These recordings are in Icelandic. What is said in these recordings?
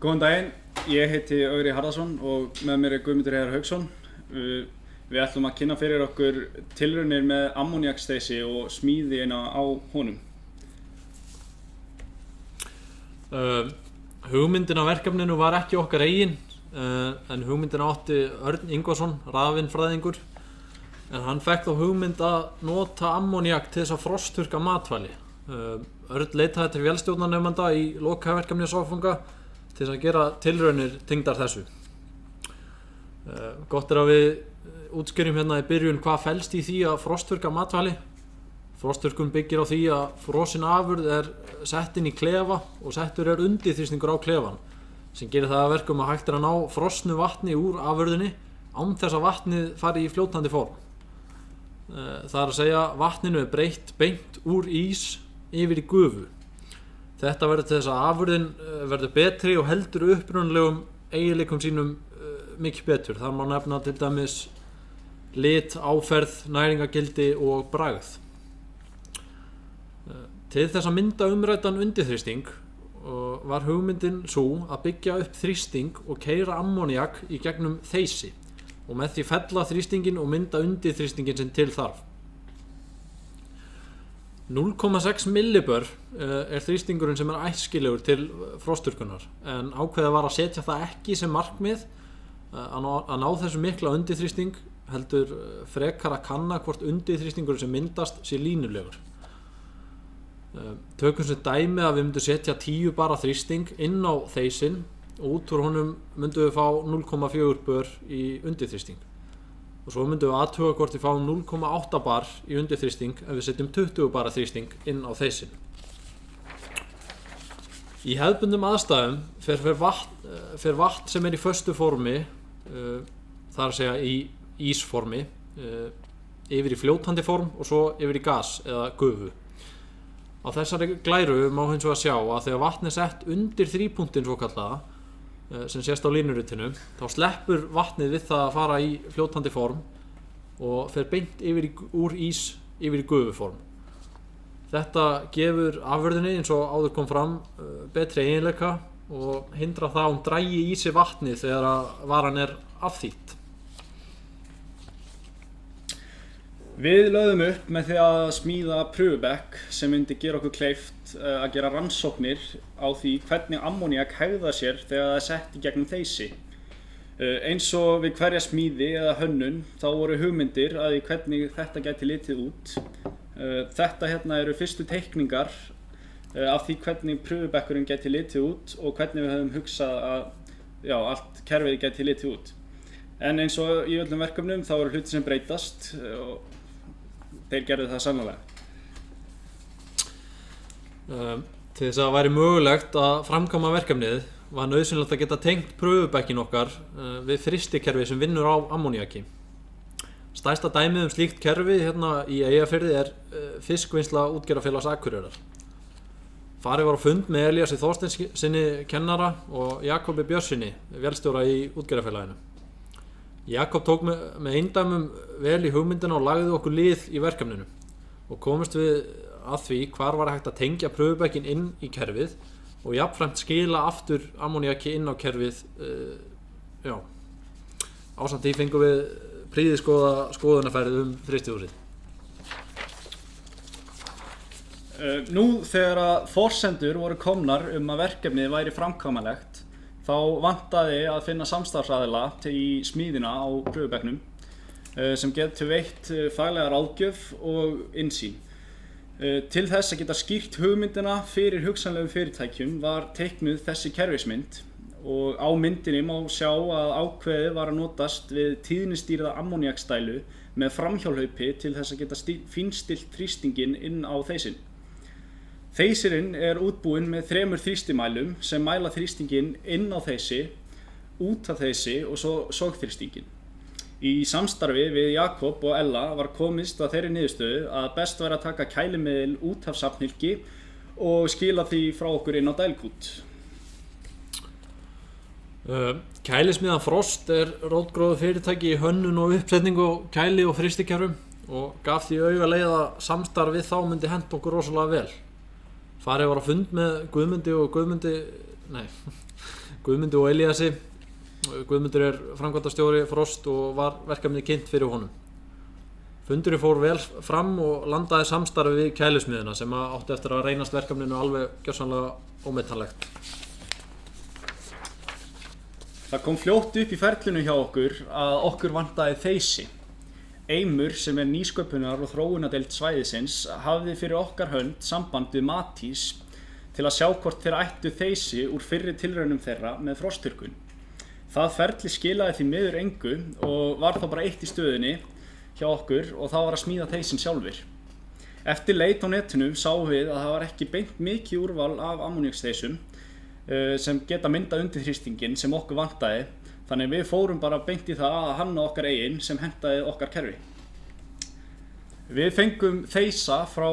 Góðan daginn, ég heiti Ögri Harðarsson og með mér Guðmundur Heiðar Hauksson. Við ætlum að kynna fyrir okkur tilraunir með ammóníaksteysi og smíðina á honum. Hugmyndin á verkefninu var ekki okkar eigin, en hugmyndina átti Örn Ingvarsson, rafeinfræðingur, en hann fekk þá hugmynd að nota ammóníak til þess að frostþurrka matvæli. Örn leitaði til vélstjórnarnemanda í lokaverkefnis áfanga til þess að gera tilraunir tengdar þessu. Gott að við útskýrjum hérna í byrjun hvað felst í því að frostþurrka matvæli. Frostþurrkun byggir á því að frosin afurð sett inn í klefa og settur undirþrýstingur á klefan, sem gerir það að verkum að hægt að ná frosnu vatni úr afurðinni án þess að vatnið fari í fljótandi form. Það að segja, vatninu breytt beint úr ís yfir í gufu. Þetta verður til þess að afurðin verður betri og heldur upprunalegum eiginleikum sínum mikið betur. Það má nefna til dæmis lit, áferð, næringagildi og bragð. Til þess að mynda umræddan undirþrýsting var hugmyndin sú að byggja upp þrýsting og keyra ammóníak í gegnum þeysi og með því fella þrýstingin og mynda undirþrýstingin sem til þarf. 0,6 millibör þrýstingurinn sem æskilegur til frostþurrkunar, en ákveðið var að setja það ekki sem markmið að ná þessu mikla undirþrýsting, heldur frekar að kanna hvort undirþrýstingurinn sem myndast sé línulegur. Tökum sem dæmi að við myndum setja 10 bara þrýsting inn á þeysin og út úr honum myndum við fá 0,4 bör í undirþrýsting. Og svo myndum við athuga hvort við fáum 0,8 bar í undirþrýsting ef við setjum 20 bara þrýsting inn á þeysin. Í hefðbundnum aðstæðum fer vatn sem í föstu formi, það að segja í ísformi, yfir í fljótandi form og svo yfir í gas eða gufu. Á þessari glæru má hins vegar sjá að þegar vatn sett undir þrípunktinn svokallaða, sem sést á línuritinu, þá sleppur vatnið við það að fara í fljótandi form og fer beint úr ís yfir í gufuform. Þetta gefur afurðinni, eins og áður kom fram, betri eiginleika og hindrar það að hún dragi í sig vatnið þegar varan afþýtt. Við lögðum upp með því að smíða prufubekk sem myndi gera okkur kleift að gera rannsóknir á því hvernig ammóníak hegðar sér þegar það sett í gegnum þeysi. Eins og við hverja smíði eða hönnun þá voru hugmyndir að því hvernig þetta gæti litið út. Þetta hérna eru fyrstu teikningar af því hvernig prufubekkurinn gæti litið út og hvernig við höfum hugsað að allt kerfið gæti litið út. En eins og í öllum verkefnum þá eru hluti sem breytast og þeir gerðu það sannarlega. Til þess að það væri mögulegt að framkvæma verkefnið var nauðsynlegt að geta tengt prufubekkin okkar við þrýstikerfi sem vinnur á ammóníaki. Stærsta dæmið slíkt kerfi hérna í Eyjafirði Fiskvinnsla útgerðarfélags Akureyrar. Farið var á fund með Elíasi Þorsteinssyni kennara og Jakobi Björnssyni, vélstjóra í útgerðarfélaginu. Jakob tók með eindæmum vel í hugmyndina og lagði okkur lið í verkefninu og komumst við að því hvar var hægt að tengja prufubekkin inn í kerfið og jafnframt skila aftur ammóníaki inn á kerfið. Ásamt því fengum við prýðisgóða skoðunarferð frystihúsið. Nú þegar að forsendur voru komnar að verkefnið væri framkvæmanlegt, þá vantaði að finna samstarfsaðila í smíðina á pröfubekknum sem getur veitt faglega ráðgjöf og innsýn. Til þess að geta skýrt hugmyndina fyrir hugsanlegum fyrirtækjum var teiknuð þessi kerfismynd og á myndinni má sjá að ákveðið var að notast við tíðnistýrða ammóníakstælu með framhjálhlaupi til þess að geta fínstillt þrýstinginn inn á þeysin. Þeysirinn útbúinn með 3 þrýstimælum sem mæla þrýstinginn inn á þeysi, út af þeysi og svo sogþrýstinginn. Í samstarfi við Jakob og Ella var komist að þeirri niðurstöðu að best væri að taka kælimiðil út af safnhylki og skila því frá okkur inn á dælkút. Kælismiðjan Frost rótgróið fyrirtæki í hönnun og uppsetningu á kæli- og frystikerfum og gaf því auga leið að samstarf við þá myndi henta okkur rosalega vel. Farið var á fund með Guðmundi og Elíasi. Guðmundur er framkvæmdastjóri Frost og var verkefnið kynnt fyrir honum. Fundurinn fór vel fram og landaði samstarfi við kælusmiðuna sem átti eftir að reynast verkefninu alveg gjörsamlega ómetanlegt. Það kom fljótt upp í ferlinu hjá okkur að okkur vantaði þeysi. Eimur, sem er nýsköpunar- og þróunardeild svæðisins, hafði fyrir okkar hönd samband við Matís til að sjá hvort þeir ættu þeysi úr fyrri tilraunum þeirra með frostþurrkun. Það ferli skilaði því miður engu og var þá bara eitt í stöðunni hjá okkur og það var að smíða þeysin sjálfir. Eftir leit á netinu sáum við að það var ekki beint mikið úrval af ammóníaksþeysum sem geta myndað undirþrýstinginn sem okkur vantaði, þannig við fórum bara beint í það að hanna okkar eigin sem hentaði okkar kerfi. Við fengum þeysa frá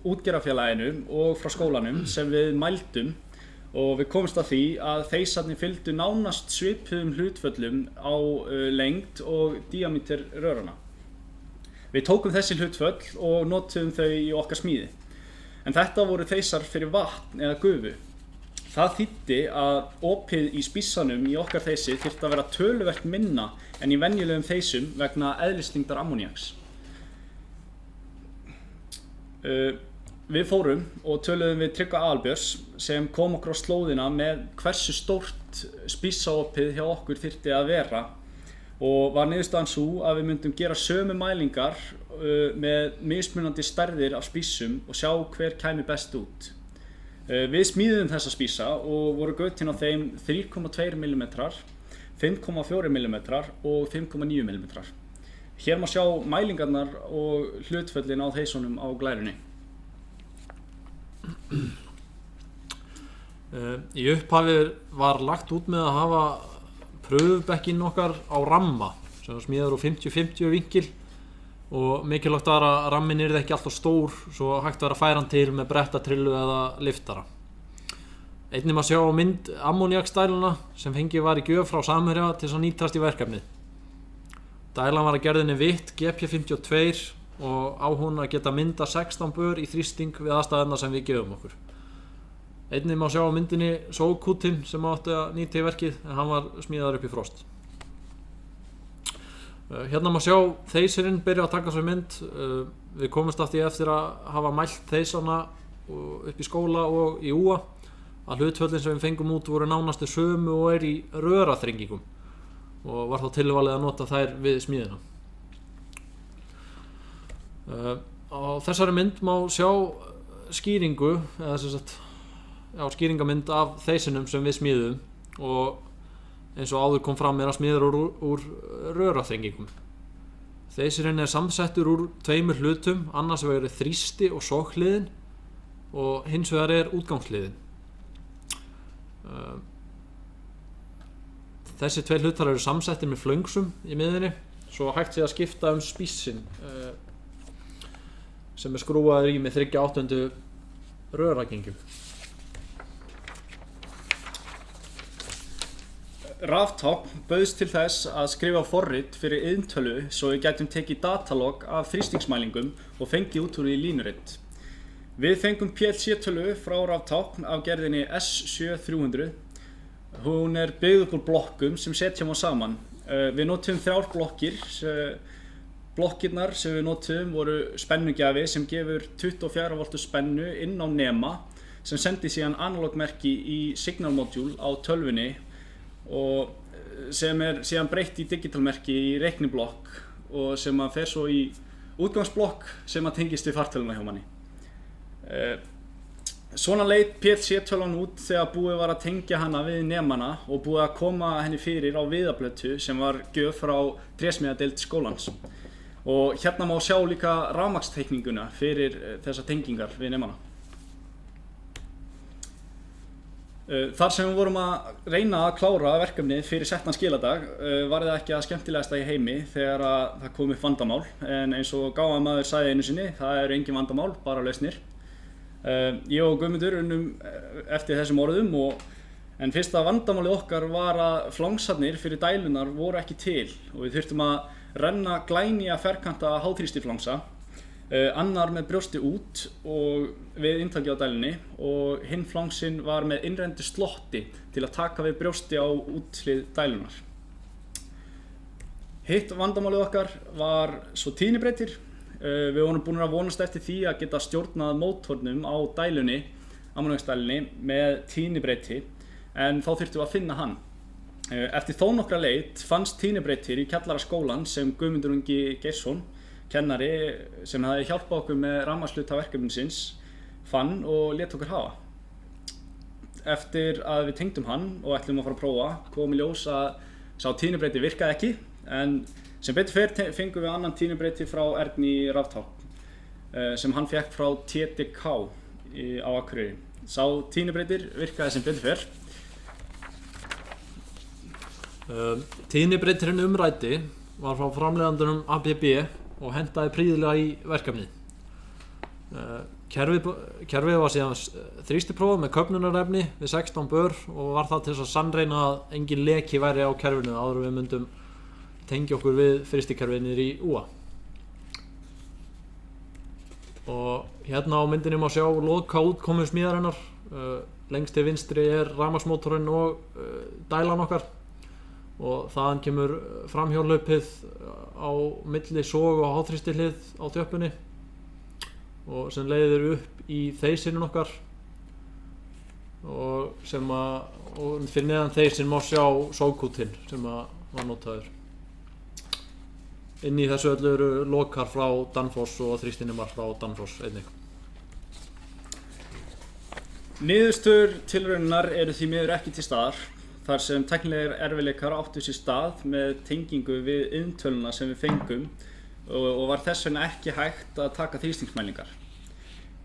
útgerðarfélaginu og frá skólanum sem við mældum og við komumst að því að þeysarnir fylgdu nánast svipuðum hlutföllum á lengd og díamíter rörana. Við tókum þessi hlutföll og notuðum þau í okkar smíði. En þetta voru þeysar fyrir vatn eða gufu. Það þýddi að opið í spíssanum í okkar þeysi þyrfti að vera töluvert minna en í venjulegum þeysum vegna eðlisþyngdar ammóníaks. Við fórum og töluðum við Tryggva Aðalbjörns sem kom okkur á slóðina með hversu stórt spíssaopið hjá okkur þyrfti að vera og var niðurstaðan sú að við myndum gera sömu mælingar með mismunandi stærðir af spíssum og sjá hver kæmi best út. Við smíðum þessa spísa og voru götin á þeim 3,2 mm, 5,4 mm og 5,9 mm. Hér má sjá mælingarnar og hlutföllin á þeysunum á glærunni. Í upphafi var lagt út með að hafa pröfubekkinn okkar á ramma sem var smíðaður úr 50-50 vinkil og mikilvægt var að rammin yrði ekki alltaf stór svo hægt var að færa hann til með brettatrillu eða liftara. Einnig má sjá á mynd ammóníaksdæluna sem fengið var í gjöf frá Samherja til að nýtast í verkefnið. Dælan var að gerðinni vitt GP52 og á hún að geta mynda 16 bör í þrýsting við aðstæðuna sem við gefum okkur. Einnig má sjá á myndinni sókútinn sem átti að nýta í verkið en hann var smíðaður upp í Frost. Hérna má sjá þeysirinn byrja að taka sér mynd. Við komumst að því eftir að hafa mælt þeysana upp í skóla og í úa að hlutföllin sem við fengum út voru nánast sömu og er í röraþrengingum og var þá tilvalið að nota þær við smíðina. Á þessari mynd má sjá skýringu eða sem sagt skýringamynd af þeysinum sem við smíðum og eins og áður kom fram er að smíður úr röraþrengingum. Þeysirinn er samsettur úr tveimur hlutum, annars vegar er þrýsti og soghliðin og hins vegar er útgangshliðin. Þessi tveir hlutar eru samsettir með flöngsum í miðjunni svo hægt sé að skipta spíssin sem er skrúaður í með 3/8 röragengjum. Raftákn bauðst til þess að skrifa forrit fyrir iðntölu svo við gætum tekið datalog af þrýstingsmælingum og fengið út úr því línurit. Við fengum PLC-tölu frá Raftákn af gerðinni S7300. Hún er byggð upp úr blokkum sem setjum á saman. Við notum 3 blokkir. Blokkirnar sem við notum voru spennugjafi sem gefur 24 V spennu inn á nema sem sendi síðan analogmerki í signal module á tölvunni og sem er síðan breytt í digitalmerki í reikniblokk og sem að fer svo í útgangsblokk sem að tengist við fartöluna hjá manni. Svona leit PLC-tölan út þegar búið var að tengja hana við nemana og búið að koma henni fyrir á viðablötu sem var gjöf frá trésmíðadeild skólans. Og hérna má sjá líka rafmagnsteikninguna fyrir þessar tengingar við nemana. Þar sem við vorum að reyna að klára verkefnið fyrir settan skiladag var það ekki að skemmtilegasta í heimi þegar að það kom upp vandamál en eins og gáfamaður sagði einu sinni, það eru engin vandamál, bara lausnir. Ég og Guðmundur unnum eftir þessum orðum en fyrsta vandamálið okkar var að flangsarnir fyrir dælunar voru ekki til og við þurftum að renna glænýja ferkanta háþrýstiflangsa Annar með brjósti út og við inntakið á dælunni og hinn flangsinn var með innrendu slotti til að taka við brjósti á úthlið dælunar. Hitt vandamálið okkar var svo tíðnibreytir. Við vorum búin að vonast eftir því að geta stjórnað mótornum á dælunni, ammóníaksdælunni, með tíðnibreyti, en þá þurftum við að finna hann. Eftir þó nokkra leit fannst tíðnibreytir í kjallara skólan sem Guðmundur Ingi Geirsson, kennari sem hafði hjálpað okkur með rafmagnshluta verkefnisins, fann og lét okkur hafa. Eftir að við tengdum hann og ætlum að fara að prófa, kom í ljós að sá tíðnibreyti virkaði ekki, en sem betur fer fengum við annan tíðnibreyti frá Erni Rafthátt sem hann fékk frá TDK á Akureyri. Sá tíðnibreytir virkaði sem betur fer. Tíðnibreytirinn umræddi var frá framleiðandanum ABB og hentaði prýðilega í verkefnið. Kerfið var síðan þrýstiprófað með köfnunarefni við 16 bör og var það til þess að sannreyna að engin leki væri á kerfinu áður en við myndum tengja okkur við þrýstikerfið niður í úa. Og hérna á myndinni má sjá loka útkomu smíðarinnar. Lengst til vinstri er rafmagnsmótorinn og dælan okkar og þaðan kemur framhjólaupið á milli sog og háþrýstihlið á þjöppunni og sem leiðir upp í þeysinin okkar og fyrir neðan þeysin má sjá sógkútinn sem var notaður. Inn í þessu öllu eru lokar frá Danfoss og þrýstinimar frá Danfoss einnig. Niðurstöður tilraunarinnar eru því miður ekki til staðar, þar sem tæknilegir erfiðleikar áttu sér stað með tengingu við iðntöluna sem við fengum og var þess vegna ekki hægt að taka þrýstingsmælingar.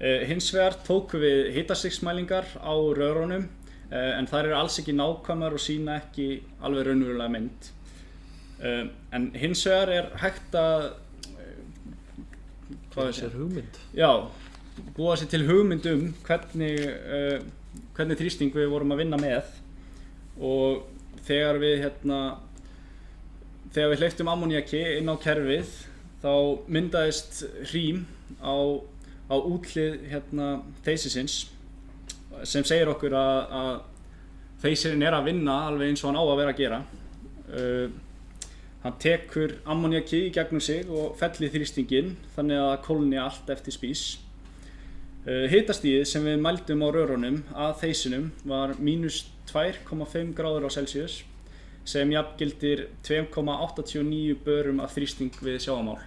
Hins vegar tókum við hitastigsmælingar á rörunum en þær eru alls ekki nákvæmar og sýna ekki alveg raunverulega mynd. En hins vegar er hægt að búa sér til hugmynd hvernig þrýsting við vorum að vinna með og þegar við hleyptum ammóníaki inn á kerfið þá myndaðist hrím á úthlið þeysisins sem segir okkur að þeysirinn er að vinna alveg eins og hann á að vera að gera. Hann tekur ammóníaki í gegnum sig og fellir þrýstinginn þannig að það kólni allt eftir spís. Hitastigið sem við mældum á rörunum að þeysinum var -2,5 gráður á Celsius sem jafngildir 2,89 börum af þrýsting við sjávarmál.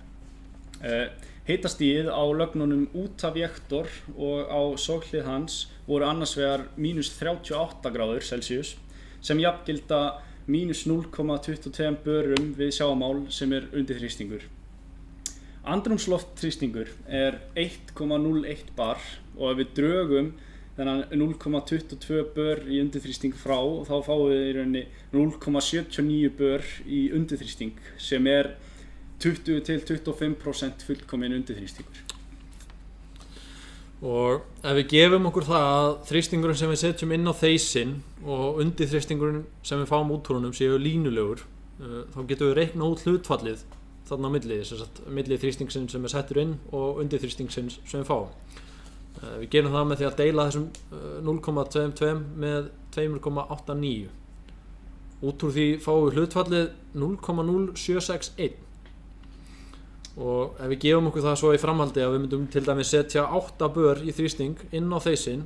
Hitastigið á lögnunum út af vektor og á soghlið hans voru annars vegar -38 gráður Celsius sem jafngilda -0,22 börum við sjávarmál sem er undirþrýstingur. Andrúmsloftþrýstingur er 1,01 bar og ef við drögum þennan 0,22 bör í undirþrýsting frá þá fáum við í rauninni 0,79 bör í undirþrýsting sem er 20-25% fullkominn undirþrýstingur. Og ef við gefum okkur það að þrýstingurinn sem við setjum inn á þeysin og undirþrýstingurinn sem við fáum út úr honum séu línulegur, þá getum við reiknað út hlutfallið þarna á milli þrýstingsins sem er settur inn og undirþrýstingsins sem við fáum. Við gerum það með því að deila þessum 0,22 með 2,89. Út úr því fáum við hlutfallið 0,0761. Og ef við gefum okkur það svo í framhaldi að við myndum til dæmis setja 8 bör í þrýsting inn á þeysin,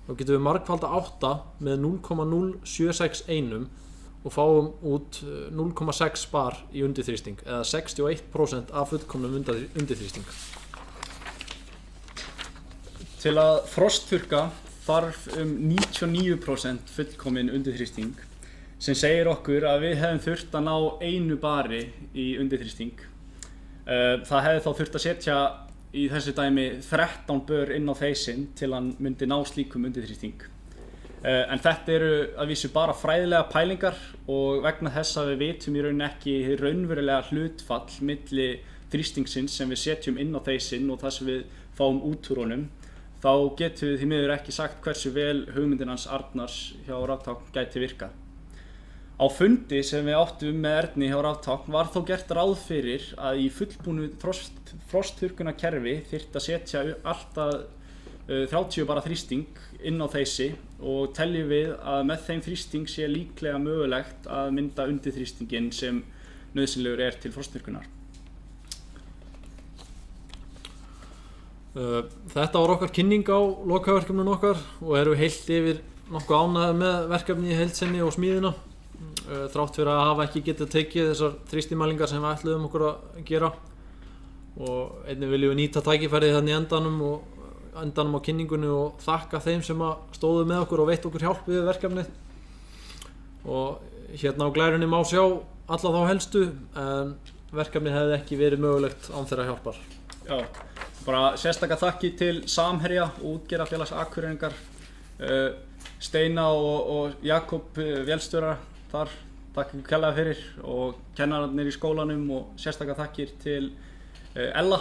þá getum við margfalda 8 með 0,0761 og fáum út 0,6 bar í undirþrýsting eða 61% af fullkomnum undirþrýsting. Til að frostþurrka þarf 99% fullkominn undirþrýsting sem segir okkur að við hefðum þurft að ná 1 bari í undirþrýsting. Það hefði þá þurft að setja í þessu dæmi 13 bör inn á þeysin til hann myndi ná slíkum undirþrýsting. En þetta eru að vísu bara fræðilega pælingar og vegna þess að við vitum í raun ekki raunverulega hlutfall milli þrýstingsins sem við setjum inn á þeysin og það sem við fáum út úr honum, þá getum við því miður ekki sagt hversu vel hugmyndin hans Arnars hjá Rafthátt gæti virkað. Á fundi sem við áttum með Erni hjá Raftákn var þó gert ráð fyrir að í fullbúnu frostþurrkunarkerfi þyrfti að setja alltaf 30 bara þrýsting inn á þeysi og teljum við að með þeim þrýsting sé líklega mögulegt að mynda undirþrýstingin sem nauðsynlegur til frostþurrkunar. Þetta var okkar kynning á lokaverkefninu okkar og erum við heilt yfir nokkuð ánægðir með verkefni í heild sinni og smíðina. Þrátt fyrir að hafa ekki getað tekið þessar þrýstimælingar sem við ætluðum okkur að gera og einnig viljum við nýta tækifærið þannig endanum á kynningunni og þakka þeim sem stóðu með okkur og veitt okkur hjálp við verkefnið. Og hérna á glærunni má sjá alla þá helstu en verkefnið hefði ekki verið mögulegt án þeirra hjálpar. Já, bara sérstaklega þakki til Samherja og Útgerðarfélags Akureyringar, Steina og Jakob vélstjóra þar, takk kærlega fyrir, og kennararnir í skólanum og sérstaklega þakkir til Ella.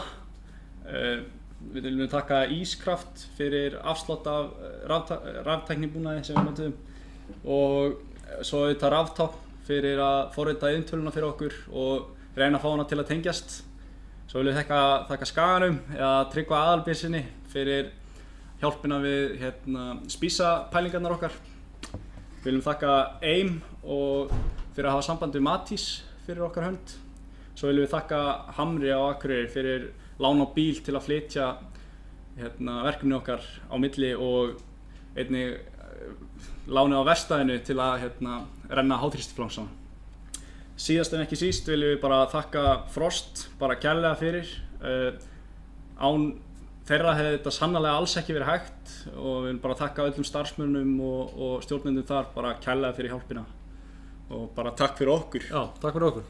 Við viljum þakka Ískraft fyrir afslátt af raftæknibúnaði sem við notuðum og svo auðvitað Raftákn fyrir að forrita iðntöluna fyrir okkur og reyna að fá hana til að tengjast. Svo viljum við þakka Skaganum eða Tryggva Aðalbjörnsinni fyrir hjálpina við spísapælingarnar okkar. Við viljum þakka AIM og fyrir að hafa samband við Matís fyrir okkar hönd. Svo viljum við þakka Hamri á Akureyri fyrir lán á bíl til að flytja verkefni okkar á milli og einnig láni á verkstæðinu til að renna háþrýstiflangsana. Síðast en ekki síst viljum við bara þakka Frost bara kærlega fyrir. Án þeirra hefði þetta sannarlega alls ekki verið hægt og við viljum bara þakka öllum starfsmönnum og stjórnendum þar bara kærlega fyrir hjálpina og bara takk fyrir okkur. Já, takk fyrir okkur.